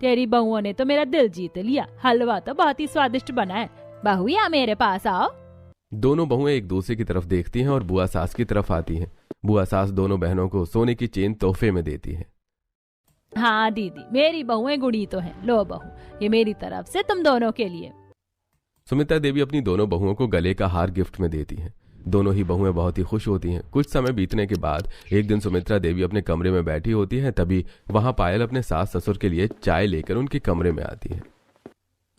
तेरी बहुओं ने तो मेरा दिल जीत लिया। हलवा तो बहुत ही स्वादिष्ट बना है। बहू या मेरे पास आओ। दोनों बहुएं एक दूसरे की तरफ देखती हैं और बुआ सास की तरफ आती हैं। बुआ सास दोनों बहनों को सोने की चेन तोहफे में देती है। हाँ दीदी, मेरी बहुएं गुणी तो हैं। लो बहू, ये मेरी तरफ से तुम दोनों के लिए। सुमित्रा देवी अपनी दोनों बहुओं को गले का हार गिफ्ट में देती हैं। दोनों ही बहुएं बहुत ही खुश होती हैं। कुछ समय बीतने के बाद एक दिन सुमित्रा देवी अपने कमरे में बैठी होती है, तभी वहां पायल अपने सास ससुर के लिए चाय लेकर उनके कमरे में आती है।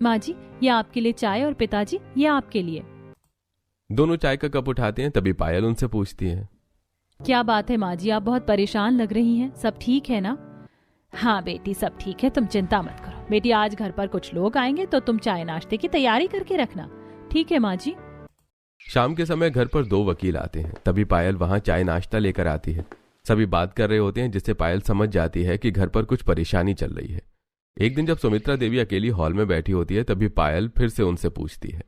माँ जी, ये आपके लिए चाय और पिताजी ये आपके लिए। दोनों चाय का कप उठाते हैं, तभी पायल उनसे पूछती है, क्या बात है माँ जी, आप बहुत परेशान लग रही हैं। सब ठीक है ना? हाँ बेटी, सब ठीक है, तुम चिंता मत करो। बेटी, आज घर पर कुछ लोग आएंगे तो तुम चाय नाश्ते की तैयारी करके रखना। ठीक है माँ जी। शाम के समय घर पर 2 वकील आते हैं, तभी पायल वहां चाय नाश्ता लेकर आती है। सभी बात कर रहे होते हैं, जिससे पायल समझ जाती है कि घर पर कुछ परेशानी चल रही है। एक दिन जब सुमित्रा देवी अकेली हॉल में बैठी होती है, तभी पायल फिर से उनसे पूछती है,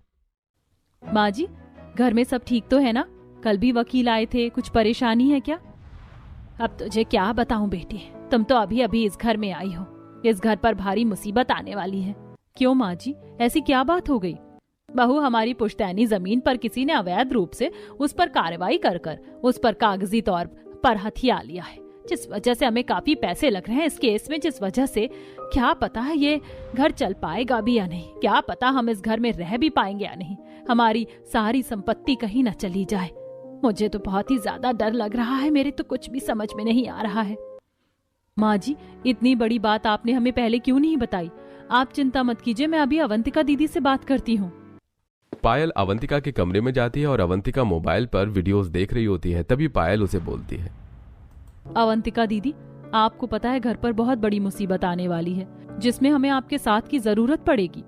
माँ जी, घर में सब ठीक तो है ना? कल भी वकील आए थे, कुछ परेशानी है क्या? अब तुझे क्या बताऊं बेटी, तुम तो अभी अभी इस घर में आई हो। इस घर पर भारी मुसीबत आने वाली है। क्यों माँ जी, ऐसी क्या बात हो गई? बहू, हमारी पुश्तैनी जमीन पर किसी ने अवैध रूप से उस पर कार्रवाई कर उस पर कागजी तौर पर हथिया लिया है, जिस वजह से हमें काफी पैसे लग रहे हैं इस केस में। जिस वजह से क्या पता है ये घर चल पाएगा भी या नहीं, क्या पता हम इस घर में रह भी पाएंगे या नहीं, हमारी सारी संपत्ति कहीं न चली जाए। मुझे तो बहुत ही ज्यादा डर लग रहा है, मेरे तो कुछ भी समझ में नहीं आ रहा है। माँ जी, इतनी बड़ी बात आपने हमें पहले क्यों नहीं बताई? आप चिंता मत कीजिए, मैं अभी अवंतिका दीदी से बात करती हूँ। पायल अवंतिका के कमरे में जाती है और अवंतिका मोबाइल पर वीडियोस देख रही होती है। तभी पायल उसे बोलती है, अवंतिका दीदी, आपको पता है घर पर बहुत बड़ी मुसीबत आने वाली है, जिसमें हमें आपके साथ की जरूरत पड़ेगी।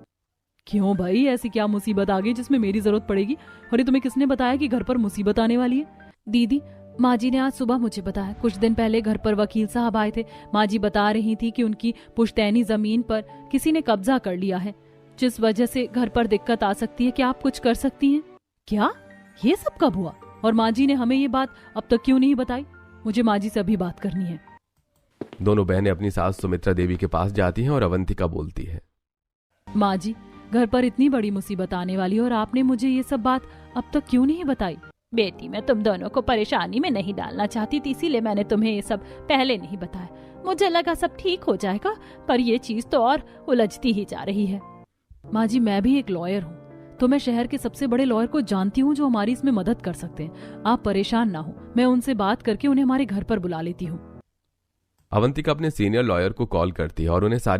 क्यों भाई, ऐसी क्या मुसीबत आ गई जिसमें मेरी जरूरत पड़ेगी? अरे तुम्हें किसने बताया कि घर पर मुसीबत आने वाली है? दीदी, माँ जी ने आज सुबह मुझे बताया। कुछ दिन पहले घर पर वकील साहब आए थे। माँ जी बता रही थी कि उनकी पुश्तैनी जमीन पर किसी ने कब्जा कर लिया है, जिस वजह से घर पर दिक्कत आ सकती है। क्या आप कुछ कर सकती हैं? क्या? ये सब कब हुआ? और माँ जी ने हमें ये बात अब तक क्यों नहीं बताई? मुझे माँ जी से अभी बात करनी है। दोनों बहनें अपनी सास सुमित्रा देवी के पास जाती हैं और अवंतिका बोलती है, माँ जी, घर पर इतनी बड़ी मुसीबत आने वाली है और आपने मुझे ये सब बात अब तक क्यों नहीं बताई? बेटी, मैं तुम दोनों को परेशानी में नहीं डालना चाहती थी, इसीलिए मैंने तुम्हें ये सब पहले नहीं बताया। मुझे लगा सब ठीक हो जाएगा, पर ये चीज तो और उलझती ही जा रही है। माँ जी, मैं भी एक लॉयर हूँ, तो मैं शहर के सबसे बड़े लॉयर को जानती हूँ जो हमारी इसमें मदद कर सकते हैं। आप परेशान ना हो, मैं उनसे बात करके उन्हें हमारे घर पर बुला लेती हूँ। अवंतिका अपने सीनियर लॉयर को कॉल करती है और उन्हें सारी